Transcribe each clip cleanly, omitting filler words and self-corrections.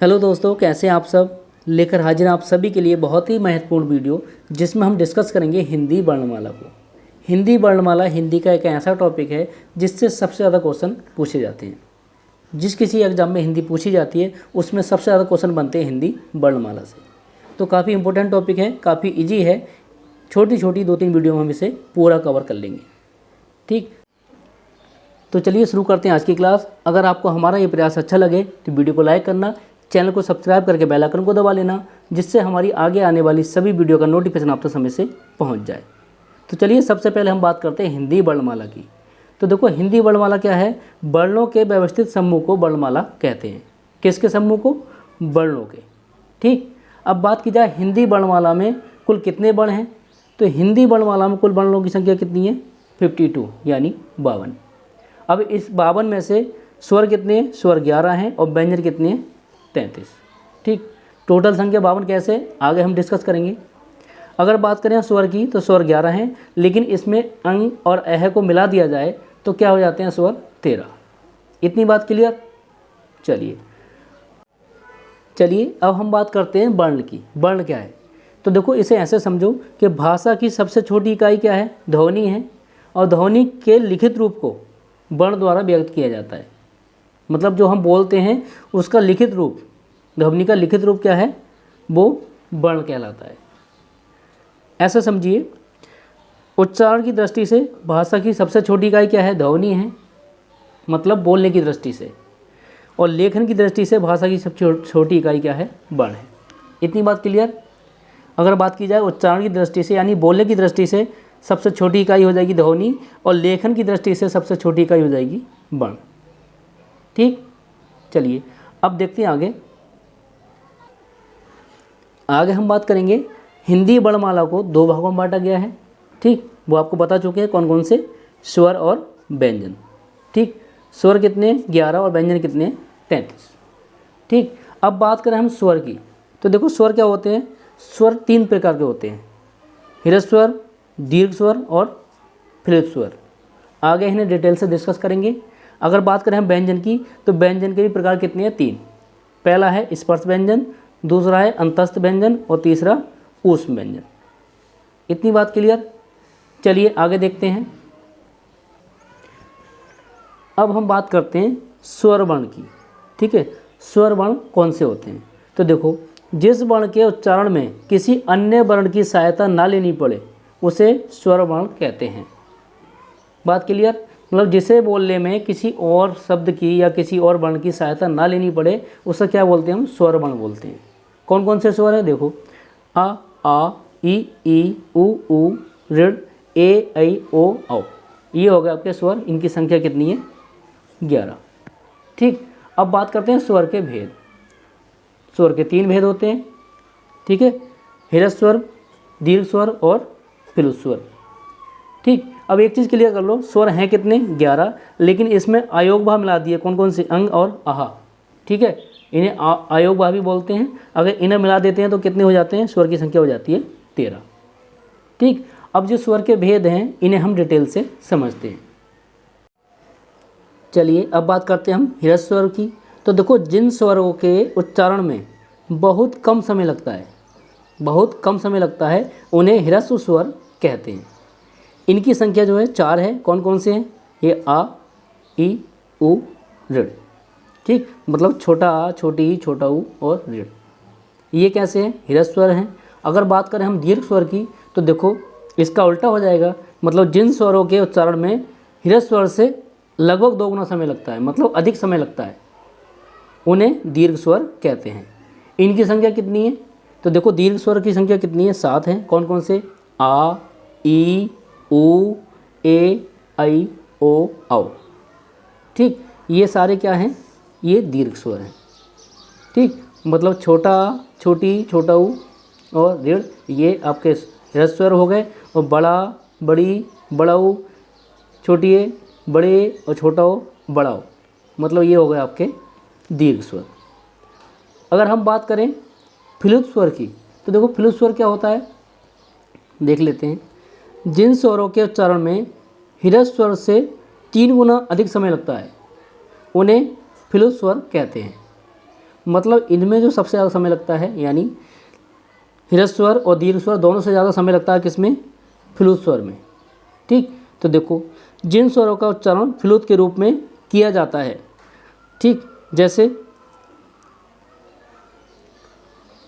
Hello दोस्तों, कैसे हैं आप सब। लेकर हाजिर हैं आप सभी के लिए बहुत ही महत्वपूर्ण वीडियो, जिसमें हम डिस्कस करेंगे हिंदी वर्णमाला को। हिंदी वर्णमाला हिंदी का एक ऐसा टॉपिक है जिससे सबसे ज़्यादा क्वेश्चन पूछे जाते हैं। जिस किसी एग्जाम में हिंदी पूछी जाती है उसमें सबसे ज़्यादा क्वेश्चन बनते हैं हिंदी वर्णमाला से। तो काफ़ी इंपॉर्टेंट टॉपिक है, काफ़ी ईजी है। छोटी छोटी 2-3 वीडियो में हम इसे पूरा कवर कर लेंगे। ठीक, तो चलिए शुरू करते हैं आज की क्लास। अगर आपको हमारा ये प्रयास अच्छा लगे तो वीडियो को लाइक करना, चैनल को सब्सक्राइब करके बेल आइकन को दबा लेना, जिससे हमारी आगे आने वाली सभी वीडियो का नोटिफिकेशन आप तक समय से पहुंच जाए। तो चलिए सबसे पहले हम बात करते हैं हिंदी वर्णमाला की। तो देखो, हिंदी वर्णमाला क्या है? वर्णों के व्यवस्थित समूह को वर्णमाला कहते हैं। किसके समूह को? वर्णों के। ठीक, अब बात की जाए हिंदी वर्णमाला में कुल कितने वर्ण हैं। तो हिंदी वर्णमाला में कुल वर्णों की संख्या कितनी है? 52 यानी 52। अब इस 52 में से स्वर कितने हैं? स्वर 11 हैं और व्यंजन कितने हैं? 33। ठीक, टोटल संख्या 52 कैसे आगे हम डिस्कस करेंगे। अगर बात करें स्वर की तो स्वर 11 हैं, लेकिन इसमें अंग और अह को मिला दिया जाए तो क्या हो जाते हैं? स्वर 13। इतनी बात क्लियर। चलिए अब हम बात करते हैं वर्ण की। वर्ण क्या है? तो देखो, इसे ऐसे समझो कि भाषा की सबसे छोटी इकाई क्या है? ध्वनि है। और ध्वनि के लिखित रूप को वर्ण द्वारा व्यक्त किया जाता है। मतलब जो हम बोलते हैं उसका लिखित रूप, ध्वनि का लिखित रूप क्या है? वो वर्ण कहलाता है। ऐसा समझिए, उच्चारण की दृष्टि से भाषा की सबसे छोटी इकाई क्या है? ध्वनि है, मतलब बोलने की दृष्टि से। और लेखन की दृष्टि से भाषा की सबसे छोटी इकाई क्या है? वर्ण है। इतनी बात क्लियर। अगर बात की जाए उच्चारण की दृष्टि से यानी बोलने की दृष्टि से सबसे छोटी इकाई हो जाएगी ध्वनि, और लेखन की दृष्टि से सबसे छोटी इकाई हो जाएगी वर्ण। ठीक, चलिए अब देखते हैं आगे हम बात करेंगे। हिंदी वर्णमाला को 2 भागों में बांटा गया है। ठीक, वो आपको बता चुके हैं कौन कौन से? स्वर और व्यंजन। ठीक, स्वर कितने? 11 और व्यंजन कितने? 33। ठीक, अब बात करें हम स्वर की। तो देखो, स्वर क्या होते हैं? स्वर 3 प्रकार के होते हैं: ह्रस्व स्वर, दीर्घ स्वर और फ्लिप स्वर। आगे इन्हें डिटेल से डिस्कस करेंगे। अगर बात करें हम व्यंजन की, तो व्यंजन के भी प्रकार कितने हैं? 3। पहला है स्पर्श व्यंजन, दूसरा है अंतस्थ व्यंजन और तीसरा ऊष्म व्यंजन। इतनी बात क्लियर। चलिए आगे देखते हैं। अब हम बात करते हैं स्वर वर्ण की। ठीक है, स्वर वर्ण कौन से होते हैं? तो देखो, जिस वर्ण के उच्चारण में किसी अन्य वर्ण की सहायता ना लेनी पड़े उसे स्वर वर्ण कहते हैं। बात क्लियर। मतलब जिसे बोलने में किसी और शब्द की या किसी और वर्ण की सहायता ना लेनी पड़े उसे क्या बोलते हैं? हम स्वर वर्ण बोलते हैं। कौन कौन से स्वर हैं? देखो, आ ई उ ऋ ए ऐ ओ औ। ये हो गए आपके स्वर। इनकी संख्या कितनी है? 11। ठीक, अब बात करते हैं स्वर के भेद। स्वर के 3 भेद होते हैं। ठीक है, ह्रस्व स्वर, दीर्घ स्वर और फ्लिप स्वर। ठीक, अब एक चीज़ क्लियर कर लो, स्वर हैं कितने? 11, लेकिन इसमें आयोग भाव मिला दिए। कौन कौन से? अंग और आहा। ठीक है, इन्हें आयोग भाव भी बोलते हैं। अगर इन्हें मिला देते हैं तो कितने हो जाते हैं? स्वर की संख्या हो जाती है 13। ठीक, अब जो स्वर के भेद हैं इन्हें हम डिटेल से समझते हैं। चलिए अब बात करते हैं हम ह्रस्व स्वर की। तो देखो, जिन स्वरों के उच्चारण में बहुत कम समय लगता है उन्हें ह्रस्व स्वर कहते हैं। इनकी संख्या जो है 4 है। कौन कौन से हैं? ये आ ई उ ऋ। ठीक, मतलब छोटा आ, छोटी ई, छोटा उ और ऋ। ये कैसे हैं? ह्रस्व स्वर हैं। अगर बात करें हम दीर्घ स्वर की, तो देखो इसका उल्टा हो जाएगा। मतलब जिन स्वरों के उच्चारण में ह्रस्व स्वर से लगभग 2 गुना समय लगता है, मतलब अधिक समय लगता है, उन्हें दीर्घ स्वर कहते हैं। इनकी संख्या कितनी है? तो देखो, दीर्घ स्वर की संख्या कितनी है? 7 है। कौन कौन से? आ ई उ ए ऐ ओ औ। ठीक, ये सारे क्या हैं? ये दीर्घ स्वर हैं। ठीक, मतलब छोटा आ, छोटी, छोटा उ और ऋ, ये आपके ह्रस्व स्वर हो गए। और बड़ा, बड़ी, बड़ा उ, छोटी ए, बड़े और छोटा ओ, बड़ा ओ, मतलब ये हो गए आपके दीर्घ स्वर। अगर हम बात करें फ्लिप स्वर की, तो देखो फ्लिप स्वर क्या होता है, देख लेते हैं। जिन स्वरों के उच्चारण में ह्रस्व स्वर से 3 गुना अधिक समय लगता है उन्हें फ्लिप स्वर कहते हैं। मतलब इनमें जो सबसे ज़्यादा समय लगता है, यानी ह्रस्व स्वर और दीर्घ स्वर दोनों से ज़्यादा समय लगता है किसमें? फ्लूत स्वर में। ठीक, तो देखो जिन स्वरों का उच्चारण फ्लूत के रूप में किया जाता है, ठीक, जैसे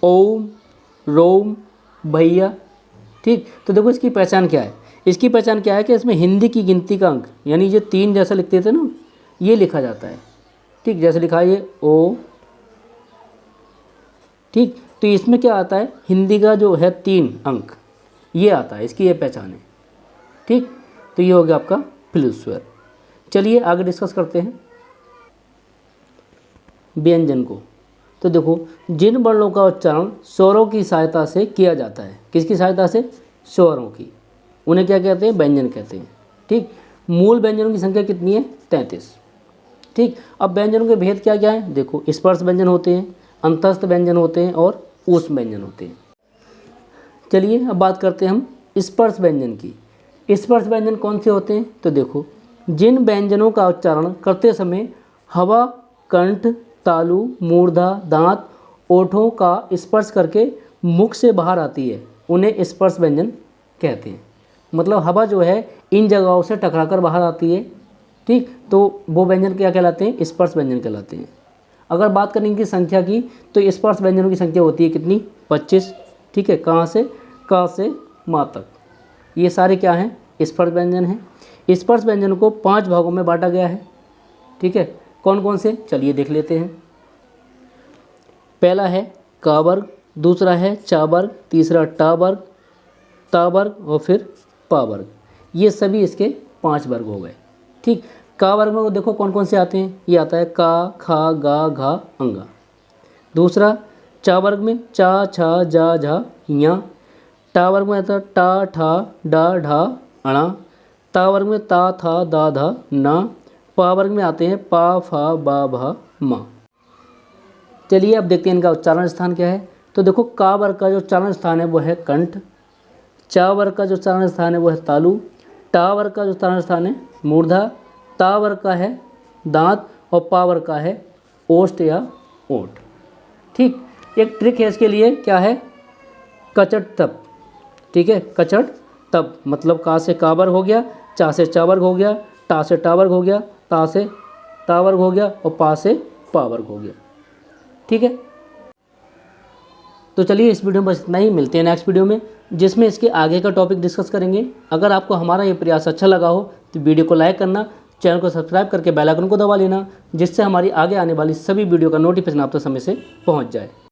ओम, रोम, भैया। ठीक, तो देखो इसकी पहचान क्या है? इसकी पहचान क्या है कि इसमें हिंदी की गिनती का अंक, यानी जो 3 जैसा लिखते थे ना, ये लिखा जाता है। ठीक, जैसे लिखा है ये ओ। ठीक, तो इसमें क्या आता है? हिंदी का जो है 3 अंक ये आता है, इसकी ये पहचान है। ठीक, तो ये हो गया आपका फ्लूत स्वर। चलिए आगे डिस्कस करते हैं व्यंजन को। तो देखो जिन वर्णों का उच्चारण स्वरों की सहायता से किया जाता है, किसकी सहायता से? स्वरों की, उन्हें क्या कहते हैं? व्यंजन कहते हैं। ठीक, मूल व्यंजनों की संख्या कितनी है? 33। ठीक, अब व्यंजनों के भेद क्या क्या है? देखो स्पर्श व्यंजन होते हैं, अंतस्थ व्यंजन होते हैं और ऊष्म व्यंजन होते हैं। चलिए अब बात करते हैं हम स्पर्श व्यंजन की। स्पर्श व्यंजन कौन से होते हैं? तो देखो जिन व्यंजनों का उच्चारण करते समय हवा कंठ, तालु, मूर्धा, दांत, ओठों का स्पर्श करके मुख से बाहर आती है, उन्हें स्पर्श व्यंजन कहते हैं। मतलब हवा जो है इन जगहों से टकराकर बाहर आती है। ठीक, तो वो व्यंजन क्या कहलाते हैं? स्पर्श व्यंजन कहलाते हैं। अगर बात करें इनकी संख्या की, तो स्पर्श व्यंजनों की संख्या होती है कितनी? 25। ठीक है, कहाँ से? क से माँ तक। ये सारे क्या हैं? स्पर्श व्यंजन हैं। स्पर्श व्यंजन को 5 भागों में बांटा गया है। ठीक है, कौन कौन से? चलिए देख लेते हैं। पहला है का वर्ग, दूसरा है चा वर्ग, तीसरा टा वर्ग, ता वर्ग और फिर पा वर्ग। ये सभी इसके 5 वर्ग हो गए। ठीक, का वर्ग में देखो कौन कौन से आते हैं? ये आता है का, खा, गा, घा, अंगा। दूसरा चा वर्ग में चा, छा, जा, झा, या। टा वर्ग में आता है टा, ठा, डा, ढा, अणा। ता वर्ग में ता, था, दा, धा, ना। पा वर्ग में आते हैं पा, फा, बा, भा, मा। चलिए अब देखते हैं इनका उच्चारण स्थान क्या है। तो देखो का वर्ग का जो उच्चारण स्थान है वो है कंठ, चा वर्ग का जो उच्चारण स्थान है वो है तालु, टा वर्ग का जो उच्चारण स्थान है मूर्धा, ता वर्ग का है दांत और पा वर्ग का है ओष्ठ या ओठ। ठीक, एक ट्रिक है इसके लिए, क्या है? कचट तप। ठीक है, कचट तप मतलब का से का वर्ग हो गया, चा से चा वर्ग हो गया, टा से टा वर्ग हो गया, ता से ता वर्ग हो गया और पा से पा वर्ग हो गया। ठीक है, तो चलिए इस वीडियो में बस इतना ही। मिलते हैं नेक्स्ट वीडियो में, जिसमें इसके आगे का टॉपिक डिस्कस करेंगे। अगर आपको हमारा ये प्रयास अच्छा लगा हो तो वीडियो को लाइक करना, चैनल को सब्सक्राइब करके बेल आइकन को दबा लेना, जिससे हमारी आगे आने वाली सभी वीडियो का नोटिफिकेशन आप तक समय से पहुंच जाए।